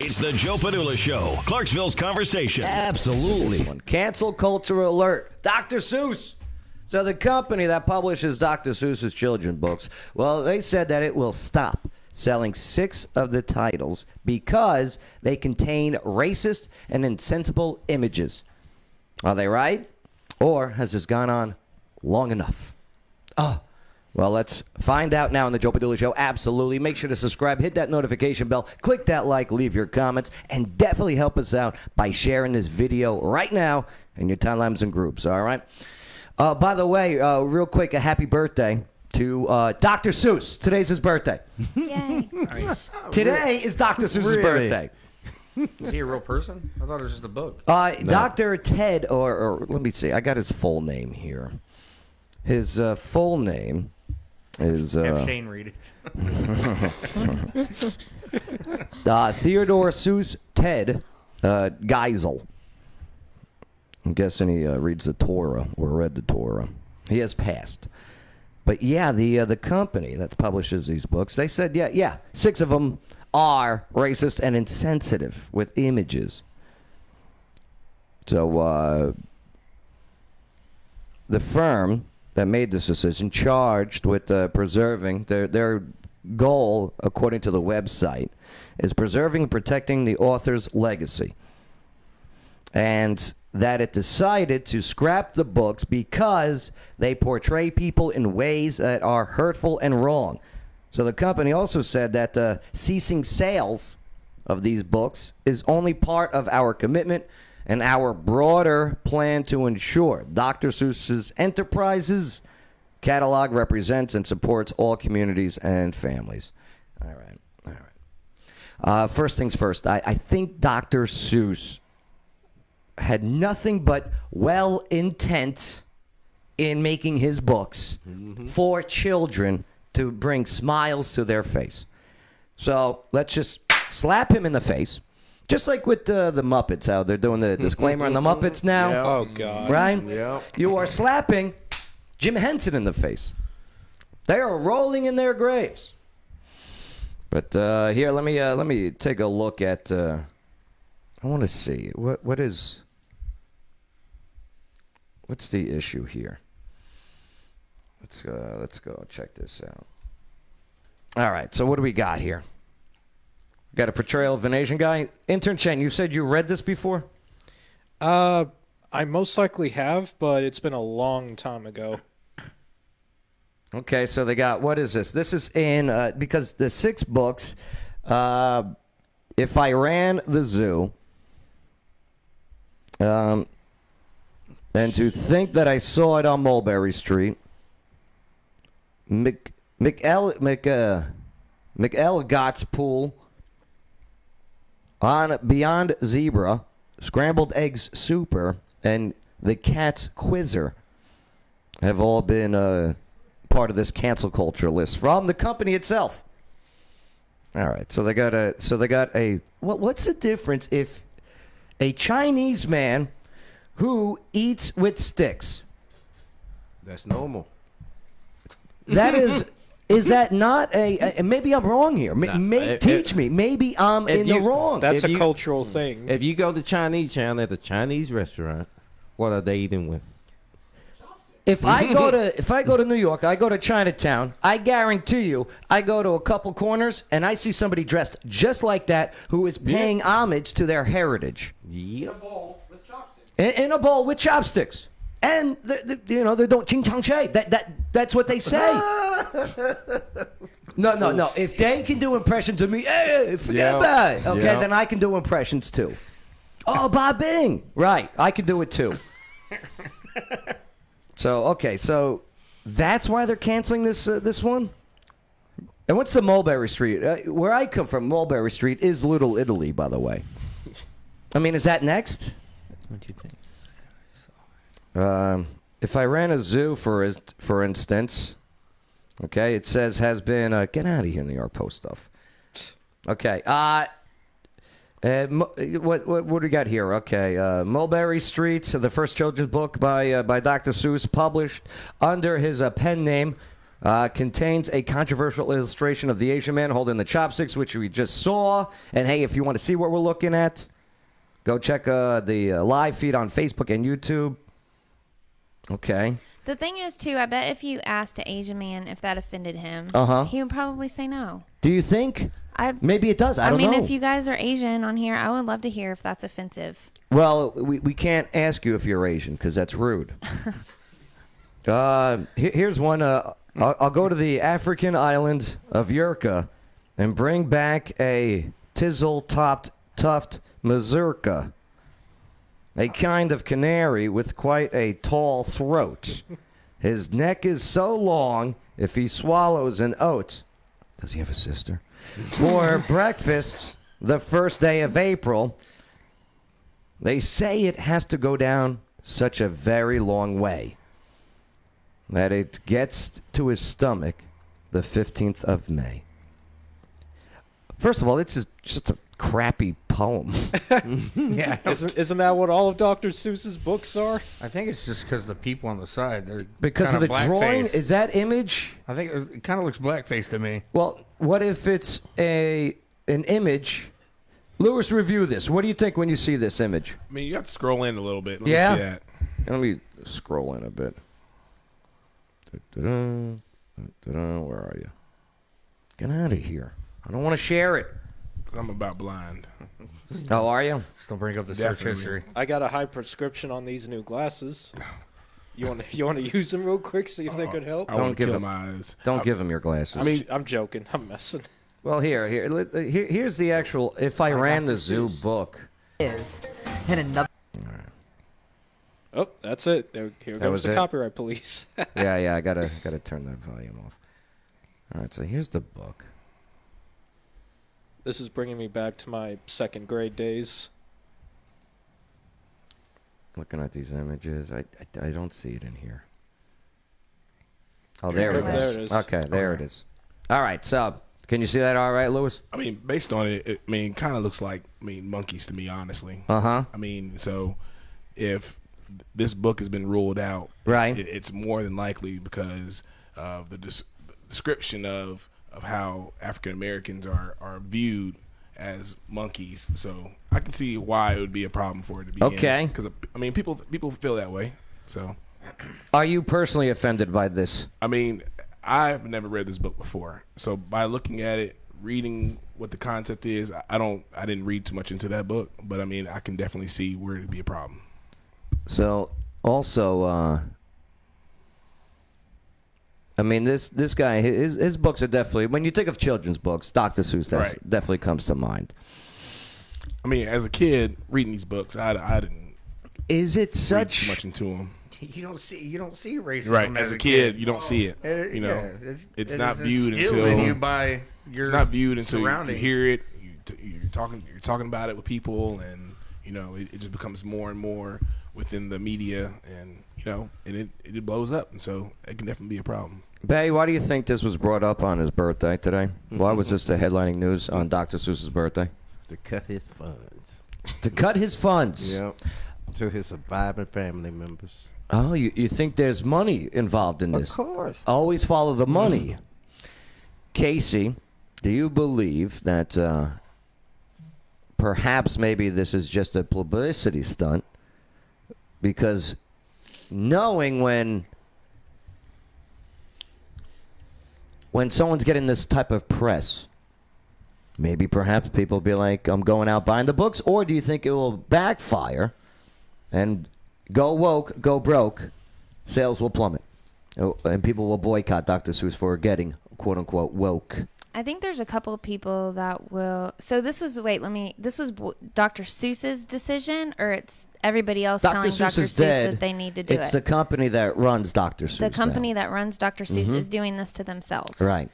It's the Joe Padula Show, Clarksville's conversation. Absolutely. Cancel culture alert. Dr. Seuss. So the company that publishes Dr. Seuss's children's books, well, they said that it will stop selling 6 of the titles because they contain racist and insensible images. Are they right? Or has this gone on long enough? Oh, well, let's find out now on the Joe Padula Show. Absolutely. Make sure to subscribe, hit that notification bell, click that like, leave your comments, and definitely help us out by sharing this video right now in your timelines and groups, all right? By the way, real quick, a happy birthday to Dr. Seuss. Today's his birthday. Yay. Nice. Today is Dr. Seuss's birthday. Is he a real person? I thought it was just a book. Dr. Ted, or let me see, I got his full name here. His full name is Have Shane read it. Theodore Seuss Ted Geisel. I'm guessing he reads the Torah or read the Torah. He has passed. But yeah, the company that publishes these books, they said, yeah, 6 of them are racist and insensitive with images. So the firm that made this decision charged with preserving their goal, according to the website, is preserving and protecting the author's legacy. And that it decided to scrap the books because they portray people in ways that are hurtful and wrong. So the company also said that ceasing sales of these books is only part of our commitment and our broader plan to ensure Dr. Seuss's enterprises catalog represents and supports all communities and families. All right. First things first, I think Dr. Seuss had nothing but well intent in making his books for children to bring smiles to their face. So let's just slap him in the face. Just like with the Muppets, how they're doing the disclaimer on the Muppets now. Yeah. Oh, God. Right? Yeah. You are slapping Jim Henson in the face. They are rolling in their graves. But here, let me take a look at. I want to see what's the issue here. Let's go check this out. All right, so what do we got here? Got a portrayal of an Asian guy. Intern Chen, you said you read this before? I most likely have, but it's been a long time ago. Okay, so they got, what is this? This is in, because the 6 books, If I Ran the Zoo, and To Think That I Saw It on Mulberry Street, McElligot's Pool, On Beyond Zebra, Scrambled Eggs Super, and The Cat's Quizzer have all been part of this cancel culture list from the company itself. All right, so they got a what's the difference if a Chinese man who eats with sticks? That's normal. That is that not a maybe I'm wrong here. Teach me. Maybe I'm in the wrong. That's a cultural thing. If you go to Chinese Town at the Chinese restaurant, what are they eating with? If I go to New York, I go to Chinatown, I guarantee you, I go to a couple corners and I see somebody dressed just like that who is paying homage to their heritage. Yep. In a bowl with chopsticks. And they don't ching chong che. That's what they say. No. If they can do impressions of me, hey, forget about it. Okay, then I can do impressions too. Oh, Bob Bing. Right, I can do it too. So that's why they're canceling this one. And what's the Mulberry Street? Where I come from, Mulberry Street is Little Italy, by the way. I mean, is that next? What do you think? If I ran a zoo, for instance, okay, it says has been get out of here, New York Post stuff. Okay, what do we got here? Okay, Mulberry Street, the first children's book by Dr. Seuss, published under his pen name, Contains a controversial illustration of the Asian man holding the chopsticks, which we just saw. And hey, if you want to see what we're looking at, go check the live feed on Facebook and YouTube. Okay. The thing is, too, I bet if you asked an Asian man if that offended him, he would probably say no. Do you think? Maybe it does. I don't know. if you guys are Asian on here, I would love to hear if that's offensive. Well, we can't ask you if you're Asian because that's rude. Here's one. I'll go to the African island of Yurka and bring back a tizzle-topped tuft mazurka, a kind of canary with quite a tall throat. His neck is so long, if he swallows an oat. Does he have a sister? For breakfast, the first day of April, they say it has to go down such a very long way that it gets to his stomach the 15th of May. First of all, it's just a crappy poem. Yeah. Isn't that what all of Dr. Seuss's books are? I think it's just because the people on the side, they're Because of the kinda drawing? blackface. Is that image? I think it kind of looks blackface to me. Well, what if it's an image? Lewis, review this. What do you think when you see this image? I mean, you have to scroll in a little bit. Let Yeah? me see that. Let me scroll in a bit. Da-da-da, da-da-da, where are you? Get out of here. I don't want to share it. 'Cause I'm about blind. Oh, are you? Just don't bring up the search Definitely. history. I got a high prescription on these new glasses. You want to use them real quick, see if they could help? I want to give kill him- my eyes. Don't give him your glasses. I mean, I'm joking. I'm messing. well, here's the actual If I Ran the Zoo book. is and another Oh, that's it. Here That goes was the it? copyright police. Yeah, I gotta turn that volume off. All right, so here's the book. This is bringing me back to my second grade days. Looking at these images, I don't see it in here. Oh, there it There is. it is. Okay, there it is. All right, so can you see that all right, Lewis? I mean, based on it, kind of looks like, monkeys to me, honestly. Uh-huh. I mean, so if this book has been ruled out, Right. it's more than likely because of the description of how African Americans are viewed as monkeys. So I can see why it would be a problem for it to be Okay. Because people feel that way. So Are you personally offended by this? I mean, I've never read this book before. So by looking at it, reading what the concept is, I didn't read too much into that book, but I mean, I can definitely see where it'd be a problem. So, also, I mean, this guy, his books are definitely, when you think of children's books, Dr. Seuss Right. definitely comes to mind. I mean, as a kid reading these books, I didn't Is it read too such... much into them. You don't see racism Right, as a kid, you don't see it. You know, yeah, it's it not is viewed instilled in until you by your it's not viewed until you surroundings. hear it. You're talking about it with people, and you know, it just becomes more and more within the media, and you know, and it blows up, and so it can definitely be a problem. Bay, why do you think this was brought up on his birthday today? Why was this the headlining news on Dr. Seuss's birthday? To cut his funds. To cut his funds. Yep. To his surviving family members. Oh, you think there's money involved in this? Of course. Always follow the money. Casey, do you believe that perhaps maybe this is just a publicity stunt? Because knowing when someone's getting this type of press, maybe perhaps people be like, I'm going out buying the books, or do you think it will backfire and go woke, go broke, sales will plummet, and people will boycott Dr. Seuss for getting quote unquote woke? I think there's a couple of people that will. So this was this was Dr. Seuss's decision, or it's everybody else Dr. telling Seuss Dr. is Seuss dead. that they need to do It's it. the company that runs Dr. Seuss. The company now. that runs Dr. Seuss is doing this to themselves. Right.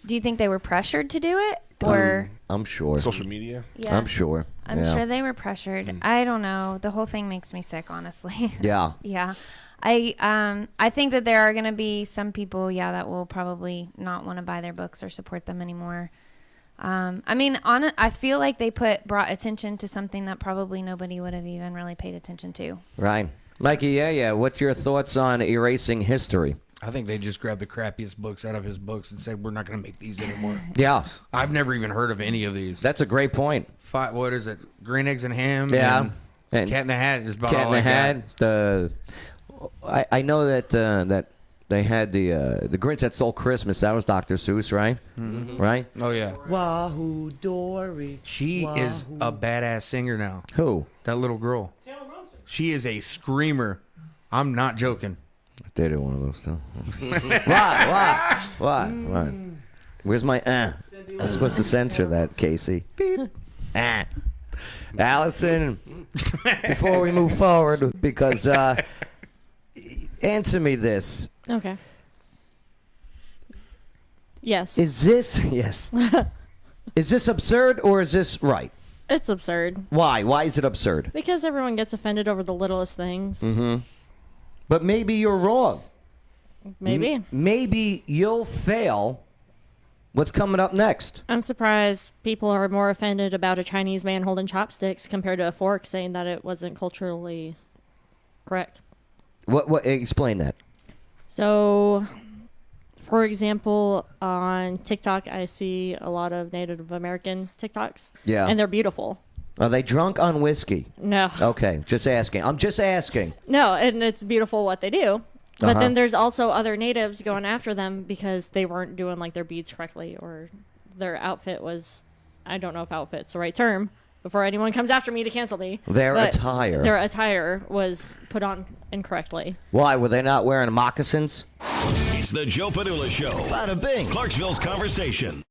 Do you think they were pressured to do it, or I'm sure. Social media. yeah? I'm sure. I'm Yeah. sure they were pressured. I don't know. The whole thing makes me sick, honestly. Yeah. Yeah. I think that there are going to be some people, that will probably not want to buy their books or support them anymore. I mean, I feel like they brought attention to something that probably nobody would have even really paid attention to. Right. Mikey, yeah. What's your thoughts on erasing history? I think they just grabbed the crappiest books out of his books and said, we're not going to make these anymore. Yeah, I've never even heard of any of these. that's a great point. What is it? Green Eggs and Ham? Yeah. And Cat in the Hat is about Cat in all the I got. Hat. I know that that they had the Grinch That Stole Christmas. That was Dr. Seuss, right? Mm-hmm. Right? Oh, yeah. Wahoo Dory. She is a badass singer now. Who? That little girl. She is a screamer. I'm not joking. I dated one of those too. What? Where's my I'm supposed to censor that, Casey. Beep. Allison, before we move forward, because answer me this. Okay. Yes. Is this yes? Is this absurd or is this right? It's absurd. Why? Why is it absurd? Because everyone gets offended over the littlest things. Mm-hmm. But maybe you're wrong. Maybe. Maybe you'll fail. What's coming up next? I'm surprised people are more offended about a Chinese man holding chopsticks compared to a fork, saying that it wasn't culturally correct. What? Explain that. So, for example, on TikTok, I see a lot of Native American TikToks. Yeah. And they're beautiful. Are they drunk on whiskey? No. Okay, just asking. I'm just asking. No, and it's beautiful what they do. But Uh-huh. then there's also other natives going after them because they weren't doing like their beads correctly, or their outfit was, I don't know if outfit's the right term before anyone comes after me to cancel me. Their but attire. Their attire was put on incorrectly. Why? Were they not wearing moccasins? It's the Joe Padula Show. Bada bing. Clarksville's conversation.